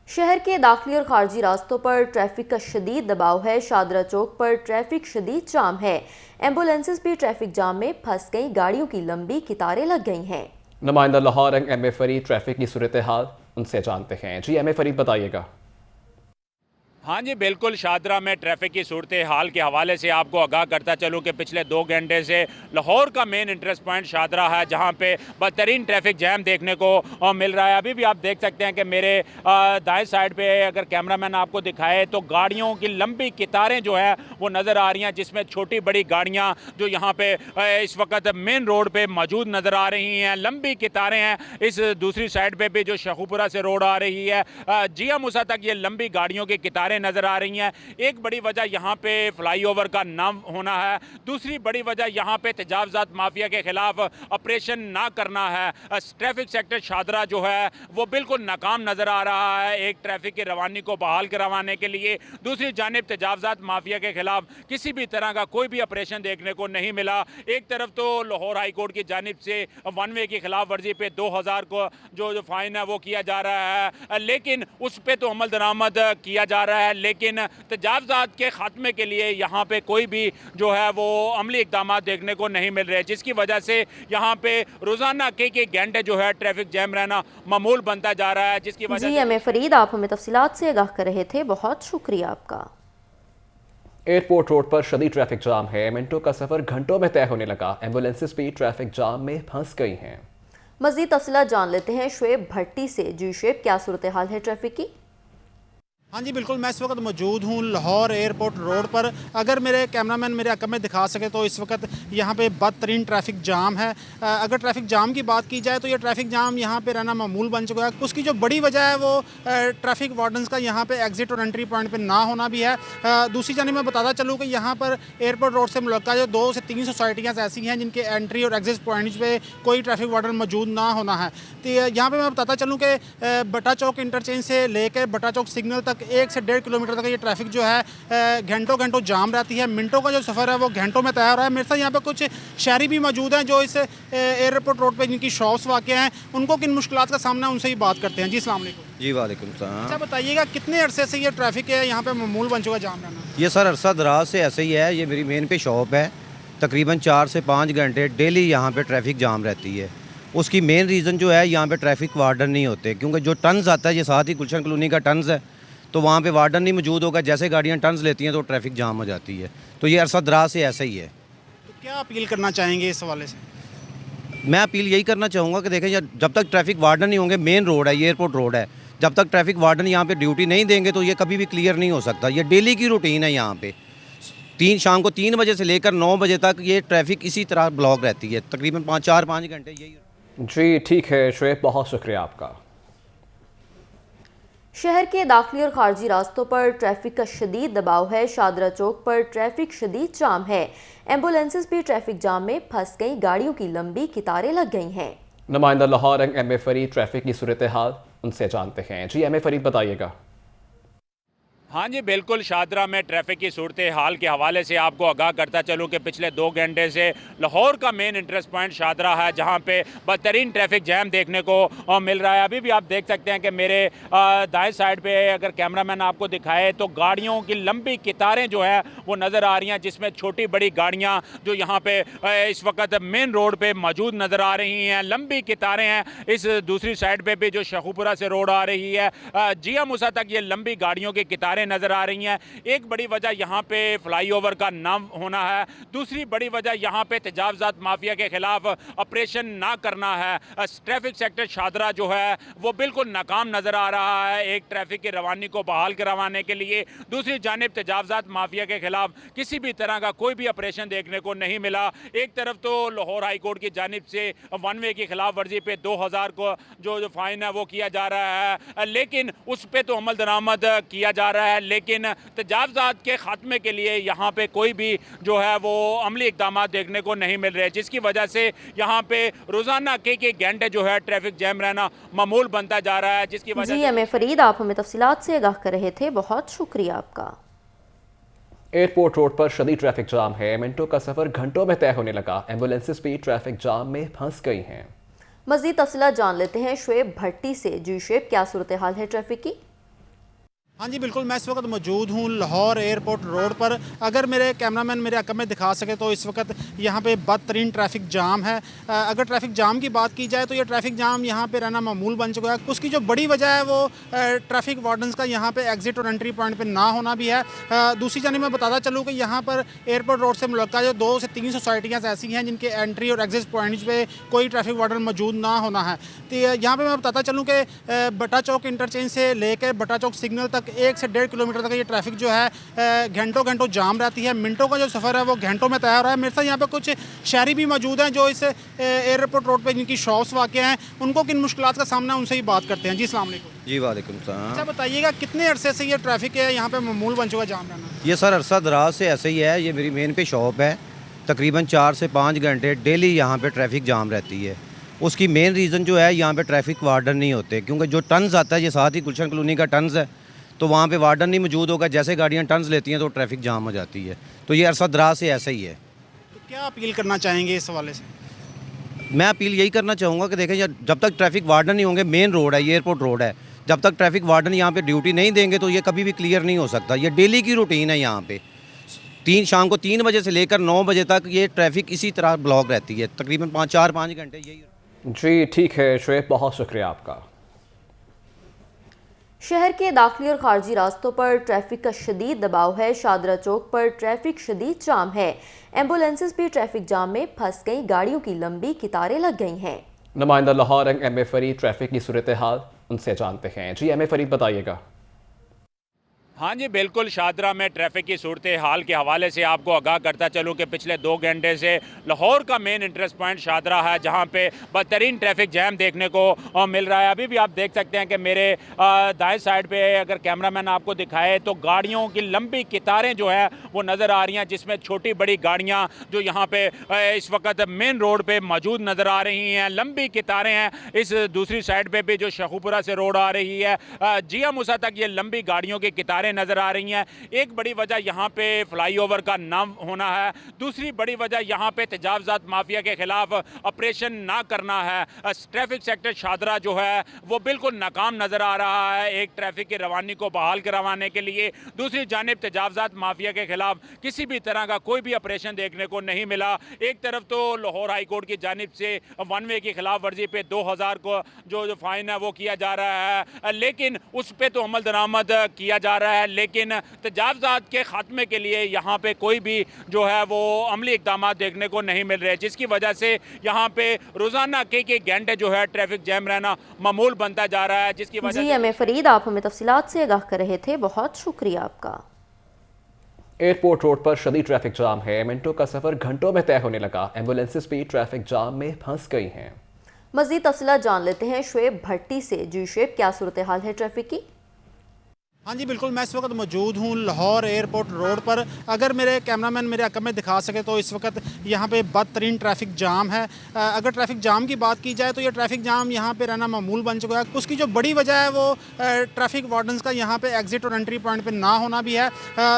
शहर के दाखिली और खारजी रास्तों पर ट्रैफिक का शदीद दबाव है। शादरा चौक पर ट्रैफिक शदीद जाम है। एम्बुलेंसेस भी ट्रैफिक जाम में फंस गई, गाड़ियों की लंबी कतारें लग गई हैं। नुमाइंदा Lahore M A Farid traffic की सूरत हाल उनसे जानते हैं। जी एम ए फरीद बताइएगा। हाँ जी बिल्कुल, शादरा में ट्रैफिक की सूरत हाल के हवाले से आपको आगाह करता चलूँ कि पिछले 2 घंटे से लाहौर का मेन इंटरेस्ट पॉइंट शादरा है, जहाँ पे बदतरीन ट्रैफिक जैम देखने को मिल रहा है। अभी भी आप देख सकते हैं कि मेरे दाएं साइड पे अगर कैमरामैन आपको दिखाए तो गाड़ियों की लंबी कतारें जो है वो नज़र आ रही हैं, जिसमें छोटी बड़ी गाड़ियाँ जो यहाँ पे इस वक्त मेन रोड पर मौजूद नज़र आ रही हैं। लंबी कतारें हैं। इस दूसरी साइड पर भी जो शेखुपुरा से रोड आ रही है, जिया मूसा तक ये लंबी गाड़ियों की कतारें नजर आ रही हैं। एक बड़ी वजह यहाँ पे फ्लाईओवर का ना होना है, दूसरी बड़ी वजह यहाँ पे तजावजात माफिया के खिलाफ ऑपरेशन ना करना है। ट्रैफिक सेक्टर शादरा जो है वो बिल्कुल नाकाम नजर आ रहा है एक ट्रैफिक की रवानी को बहाल करवाने के लिए। दूसरी जानिब तजावजात माफिया के खिलाफ किसी भी तरह का कोई भी ऑपरेशन देखने को नहीं मिला। एक तरफ तो लाहौर हाई कोर्ट की जानिब से 1 वे की खिलाफ वर्जी पे 2000 को जो फाइन है वो किया जा रहा है, लेकिन उस पर तो अमल दरामद किया जा रहा है, लेकिन तजावजात के खात्मे के लिए यहाँ पे कोई भी जो है वो अमली इक़दाम देखने को नहीं मिल रहे, जिसकी वजह से यहाँ पे रोज़ाना कई घंटे जो है ट्रैफिक जैम रहना मामूल बनता जा रहा है। जिसकी वजह जी एम फरीद, आप हमें तफसीलात से आगाह कर रहे थे, बहुत शुक्रिया आपका। एयरपोर्ट रोड पर शदीद ट्रैफिक जाम है। मिनटों का सफर घंटों में तय होने लगा। एम्बुलेंसेस भी ट्रैफिक जाम में फंस गई हैं। मजीद तफसीलात जान लेते हैं शुएब भट्टी से। जी शुएब, क्या सूरत हाल है ट्रैफिक की? हाँ जी बिल्कुल, मैं इस वक्त मौजूद हूँ लाहौर एयरपोर्ट रोड पर। अगर मेरे कैमरामैन मेरे अकब में दिखा सके तो इस वक्त यहाँ पे बदतरीन ट्रैफिक जाम है। अगर ट्रैफिक जाम की बात की जाए तो ये ट्रैफिक जाम यहाँ पे रहना मामूल बन चुका है। उसकी जो बड़ी वजह है वो ट्रैफिक वार्डन्स का यहाँ पे एग्जिट और एंट्री पॉइंट पे ना होना भी है। दूसरी जानिब मैं बताता चलूँ कि यहाँ पर एयरपोर्ट रोड से मुल्का जो 2 से 3 सोसाइटियाँ ऐसी हैं जिनके एंट्री और एग्जिट पॉइंट पे कोई ट्रैफिक वार्डन मौजूद ना होना है। तो यहाँ पर मैं बताता चलूँ कि बटा चौक इंटरचेंज से लेकर बटा चौक सिग्नल तक 1 से 1.5 किलोमीटर तक ये ट्रैफिक जो है घंटों जाम रहती है। मिनटों का जो सफ़र है वो घंटों में तय हो रहा है। मेरे साथ यहाँ पे कुछ शहरी भी मौजूद हैं जो इस एयरपोर्ट रोड पे जिनकी शॉप्स वाक़ हैं, उनको किन मुश्किलात का सामना है उनसे ही बात करते हैं। जी अस्सलाम वालेकुम। जी वालेकुम सलाम। अच्छा बताइएगा, कितने अरसे से ये ट्रैफिक है यहाँ पे मामूल बन चुका जाम रहना? ये सर अरसा दराज से ऐसे ही है। ये मेरी मेन पे शॉप है। तकरीबन 4 से 5 घंटे डेली यहाँ पे ट्रैफिक जाम रहती है। उसकी मेन रीज़न जो है यहाँ पे ट्रैफिक वार्डन नहीं होते, क्योंकि जो टन्स आता है, ये साथ ही गुलशन कॉलोनी का टन्स है, तो वहाँ पे वार्डन नहीं मौजूद होगा। जैसे गाड़ियाँ टन्स लेती हैं तो ट्रैफिक जाम हो जाती है। तो ये अरसा दराज से ऐसा ही है। तो क्या अपील करना चाहेंगे इस हवाले से? मैं अपील यही करना चाहूँगा कि देखें, जब तक ट्रैफिक वार्डन नहीं होंगे, मेन रोड है, ये एयरपोर्ट रोड है, जब तक ट्रैफिक वार्डन यहाँ पे ड्यूटी नहीं देंगे तो ये कभी भी क्लियर नहीं हो सकता। ये डेली की रूटीन है। यहाँ पे शाम को 3 बजे से लेकर 9 बजे तक ये ट्रैफिक इसी तरह ब्लॉक रहती है, तकरीबन 4-5 घंटे यही। जी ठीक है शुएब, बहुत शुक्रिया आपका। शहर के दाखिली और खारजी रास्तों पर ट्रैफिक का शदीद दबाव है। शादरा चौक पर ट्रैफिक शदीद जाम है। एम्बुलेंसेस भी ट्रैफिक जाम में फंस गई, गाड़ियों की लंबी कतारें लग गई हैं। नुमाइंदा Lahore M A Farid traffic की सूरत हाल उनसे जानते हैं। जी एम ए फरीद बताइएगा। हाँ जी बिल्कुल, शादरा में ट्रैफिक की सूरत हाल के हवाले से आपको आगाह करता चलूँ कि पिछले 2 घंटे से लाहौर का मेन इंटरेस्ट पॉइंट शादरा है, जहाँ पे बदतरीन ट्रैफिक जैम देखने को मिल रहा है। अभी भी आप देख सकते हैं कि मेरे दाएं साइड पे अगर कैमरामैन आपको दिखाए तो गाड़ियों की लंबी कतारें जो है वो नज़र आ रही हैं, जिसमें छोटी बड़ी गाड़ियाँ जो यहाँ पे इस वक्त मेन रोड पर मौजूद नज़र आ रही हैं। लंबी कतारें हैं। इस दूसरी साइड पर भी जो शेखुपुरा से रोड आ रही है, जिया मूसा तक ये लंबी गाड़ियों की कतारें नजर आ रही हैं। एक बड़ी वजह यहाँ पे फ्लाईओवर का ना होना है, दूसरी बड़ी वजह यहाँ पे तजावजात माफिया के खिलाफ ऑपरेशन ना करना है। ट्रैफिक सेक्टर शादरा जो है वो बिल्कुल नाकाम नजर आ रहा है एक ट्रैफिक की रवानी को बहाल करवाने के लिए। दूसरी जानिब तजावजात माफिया के खिलाफ किसी भी तरह का कोई भी ऑपरेशन देखने को नहीं मिला। एक तरफ तो लाहौर हाई कोर्ट की जानिब से 1 वे की खिलाफ वर्जी पे 2000 को जो फाइन है वो किया जा रहा है, लेकिन उस पर तो अमल दरामद किया जा रहा है, लेकिन तजावजात के खात्मे के लिए यहाँ पे कोई भी जो है वो अमली इक़दाम देखने को नहीं मिल रहे, जिसकी वजह से यहाँ पे रोज़ाना कई घंटे जो है ट्रैफिक जैम रहना मामूल बनता जा रहा है। जिसकी वजह जी एम फरीद, आप हमें तफसीलात से आगाह कर रहे थे, बहुत शुक्रिया आपका। एयरपोर्ट रोड पर शदीद ट्रैफिक जाम है। मिनटों का सफर घंटों में तय होने लगा। एम्बुलेंसेस भी ट्रैफिक जाम में फंस गई हैं। मजीद तफसीलात जान लेते हैं शुएब भट्टी से। जी शुएब, क्या सूरत हाल है ट्रैफिक की? हाँ जी बिल्कुल, मैं इस वक्त मौजूद हूँ लाहौर एयरपोर्ट रोड पर। अगर मेरे कैमरामैन मेरे हक़ में दिखा सके तो इस वक्त यहाँ पे बदतरीन ट्रैफिक जाम है। अगर ट्रैफिक जाम की बात की जाए तो ये ट्रैफिक जाम यहाँ पे रहना मामूल बन चुका है। उसकी जो बड़ी वजह है वो ट्रैफिक वार्डन्स का यहाँ पे एग्ज़िट और एंट्री पॉइंट पे ना होना भी है। दूसरी जानिब मैं बताता चलूँ कि यहाँ पर एयरपोर्ट रोड से मुल्का जो 2 से 3 सोसाइटियाँ ऐसी हैं जिनके एंट्री और एग्ज़िट पॉइंट्स पे कोई ट्रैफिक वार्डन मौजूद ना होना है। तो यहाँ पर मैं बताता चलूँ कि बटा चौक इंटरचेंज से लेकर बटा चौक सिग्नल तक 1 से 1.5 किलोमीटर तक ये ट्रैफिक जो है घंटों जाम रहती है। मिनटों का जो सफ़र है वो घंटों में तय हो रहा है। मेरे साथ यहाँ पे कुछ शहरी भी मौजूद हैं जो इस एयरपोर्ट रोड पे जिनकी शॉप्स वाक़ हैं, उनको किन मुश्किलात का सामना है उनसे ही बात करते हैं। जी अस्सलाम वालेकुम। जी वालेकुम सलाम। अच्छा बताइएगा, कितने अरसे से ये ट्रैफिक है यहाँ पे मामूल बन चुका जाम रहना? ये सर अरसा दराज से ऐसे ही है। ये मेरी मेन पे शॉप है। तकरीबन 4 से 5 घंटे डेली यहाँ पे ट्रैफिक जाम रहती है। उसकी मेन रीज़न जो है यहाँ पे ट्रैफिक वार्डन नहीं होते, क्योंकि जो टन्स आता है ये साथ ही गुलशन कॉलोनी का टन्स है, तो वहाँ पे वार्डन नहीं मौजूद होगा। जैसे गाड़ियाँ टर्न्स लेती हैं तो ट्रैफिक जाम हो जाती है। तो ये अरसा दराज से ऐसा ही है। तो क्या अपील करना चाहेंगे इस हवाले से? मैं अपील यही करना चाहूँगा कि देखें यार, जब तक ट्रैफिक वार्डन नहीं होंगे, मेन रोड है ये एयरपोर्ट रोड है, जब तक ट्रैफिक वार्डन यहाँ पे ड्यूटी नहीं देंगे तो ये कभी भी क्लियर नहीं हो सकता। ये डेली की रूटीन है। यहाँ पे शाम को 3 बजे से लेकर 9 बजे तक ये ट्रैफिक इसी तरह ब्लॉक रहती है, तकरीबन 4-5 घंटे यही। जी ठीक है शुएब, बहुत शुक्रिया आपका। शहर के दाखिली और खारजी रास्तों पर ट्रैफिक का शदीद दबाव है। शादरा चौक पर ट्रैफिक शदीद जाम है। एम्बुलेंसेस भी ट्रैफिक जाम में फंस गई, गाड़ियों की लंबी कतारें लग गई हैं। नुमाइंदा Lahore M A Farid traffic की सूरत हाल उनसे जानते हैं। जी एम ए फरीद बताइएगा। हाँ जी बिल्कुल, शादरा में ट्रैफिक की सूरत हाल के हवाले से आपको आगाह करता चलूँ कि पिछले 2 घंटे से लाहौर का मेन इंटरेस्ट पॉइंट शादरा है, जहाँ पे बदतरीन ट्रैफिक जैम देखने को मिल रहा है। अभी भी आप देख सकते हैं कि मेरे दाएं साइड पे अगर कैमरामैन आपको दिखाए तो गाड़ियों की लंबी कतारें जो है वो नज़र आ रही हैं, जिसमें छोटी बड़ी गाड़ियाँ जो यहाँ पे इस वक्त मेन रोड पर मौजूद नज़र आ रही हैं। लंबी कतारें हैं। इस दूसरी साइड पर भी जो शखुपुरा से रोड आ रही है, जिया मूसा तक ये लंबी गाड़ियों की कतारें नजर आ रही हैं। एक बड़ी वजह यहाँ पे फ्लाईओवर का नाम होना है। दूसरी बड़ी वजह यहाँ पे तजावजात माफिया के खिलाफ ऑपरेशन ना करना है। ट्रैफिक सेक्टर शादरा जो है वो बिल्कुल नाकाम नजर आ रहा है एक ट्रैफिक की रवानी को बहाल करवाने के लिए। दूसरी जानिब तजावजात माफिया के खिलाफ किसी भी तरह का कोई भी ऑपरेशन देखने को नहीं मिला। एक तरफ तो लाहौर हाई कोर्ट की जानिब से 1 वे की खिलाफ वर्जी पे 2000 को जो फाइन है वो किया जा रहा है, लेकिन उस पर तो अमल दरामद किया जा रहा है, लेकिन तजावजात के खात्मे के लिए यहाँ पे कोई भी जो है वो अमली इक़दाम देखने को नहीं मिल रहे, जिसकी वजह से यहाँ पे रोज़ाना कई घंटे जो है ट्रैफिक जैम रहना मामूल बनता जा रहा है, जिसकी वजह जी एम ए फरीद, आप हमें तफसीलात से आगाह कर रहे थे, बहुत शुक्रिया आपका। एयरपोर्ट रोड पर शदीद ट्रैफिक जाम है। मिनटों का सफर घंटों में तय होने लगा। एम्बुलेंसेस भी ट्रैफिक जाम में फंस गई हैं। मज़ीद तफसीलात जान लेते हैं शुएब भट्टी से। जी शुएब, क्या सूरत हाल है ट्रैफिक की? हाँ जी बिल्कुल, मैं इस वक्त मौजूद हूँ लाहौर एयरपोर्ट रोड पर। अगर मेरे कैमरामैन मेरे हक़ में दिखा सके तो इस वक्त यहाँ पे बदतरीन ट्रैफिक जाम है। अगर ट्रैफिक जाम की बात की जाए तो ये ट्रैफिक जाम यहाँ पे रहना मामूल बन चुका है। उसकी जो बड़ी वजह है वो ट्रैफिक वार्डन्स का यहाँ पे एग्ज़िट और एंट्री पॉइंट पे ना होना भी है।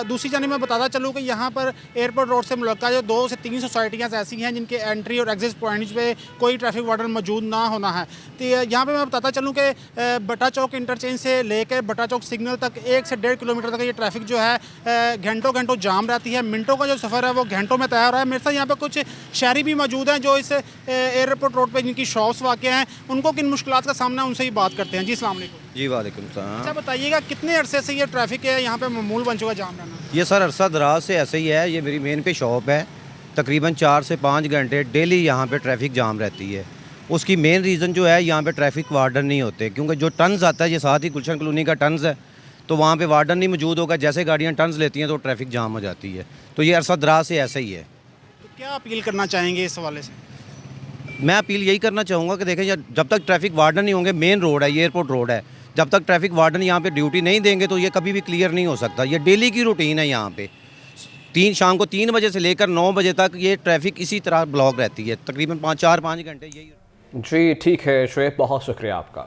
दूसरी जानिब मैं बताता चलूँ कि यहाँ पर एयरपोर्ट रोड से मुल्का जो 2 से 3 सोसाइटियाँ ऐसी हैं जिनके एंट्री और एग्ज़िट पॉइंट्स पे कोई ट्रैफिक वार्डन मौजूद ना होना है। तो यहाँ पर मैं बताता चलूँ कि बटा चौक इंटरचेंज से लेकर बटा चौक सिग्नल तक 1 से 1.5 किलोमीटर तक ये ट्रैफिक जो है घंटों जाम रहती है। मिनटों का जो सफ़र है वो घंटों में तय हो रहा है। मेरे साथ यहाँ पे कुछ शहरी भी मौजूद हैं जो इस एयरपोर्ट रोड पे जिनकी शॉप्स वाक़ हैं, उनको किन मुश्किलात का सामना है उनसे ही बात करते हैं। जी अस्सलाम वालेकुम। जी वालेकुम सलाम। अच्छा बताइएगा, कितने अरसे से ये ट्रैफिक है यहाँ पे मामूल बन चुका जाम रहना? ये सर अरसा दराज से ऐसे ही है। ये मेरी मेन पे शॉप है। तकरीबन 4 से 5 घंटे डेली यहाँ पे ट्रैफिक जाम रहती है। उसकी मेन रीज़न जो है यहाँ पे ट्रैफिक वार्डन नहीं होते, क्योंकि जो टन्स आता है ये साथ ही गुलशन कॉलोनी का टन्स है, तो वहाँ पे वार्डन नहीं मौजूद होगा। जैसे गाड़ियाँ टर्न्स लेती हैं तो ट्रैफिक जाम हो जाती है। तो ये अरसा दराज से ऐसा ही है। तो क्या अपील करना चाहेंगे इस हवाले से? मैं अपील यही करना चाहूँगा कि देखें यार, जब तक ट्रैफिक वार्डन नहीं होंगे, मेन रोड है ये एयरपोर्ट रोड है, जब तक ट्रैफिक वार्डन यहाँ पे ड्यूटी नहीं देंगे तो ये कभी भी क्लियर नहीं हो सकता। ये डेली की रूटीन है। यहाँ पे शाम को 3 बजे से लेकर 9 बजे तक ये ट्रैफिक इसी तरह ब्लॉक रहती है, तकरीबन 4-5 घंटे यही। जी ठीक है शुएब, बहुत शुक्रिया आपका।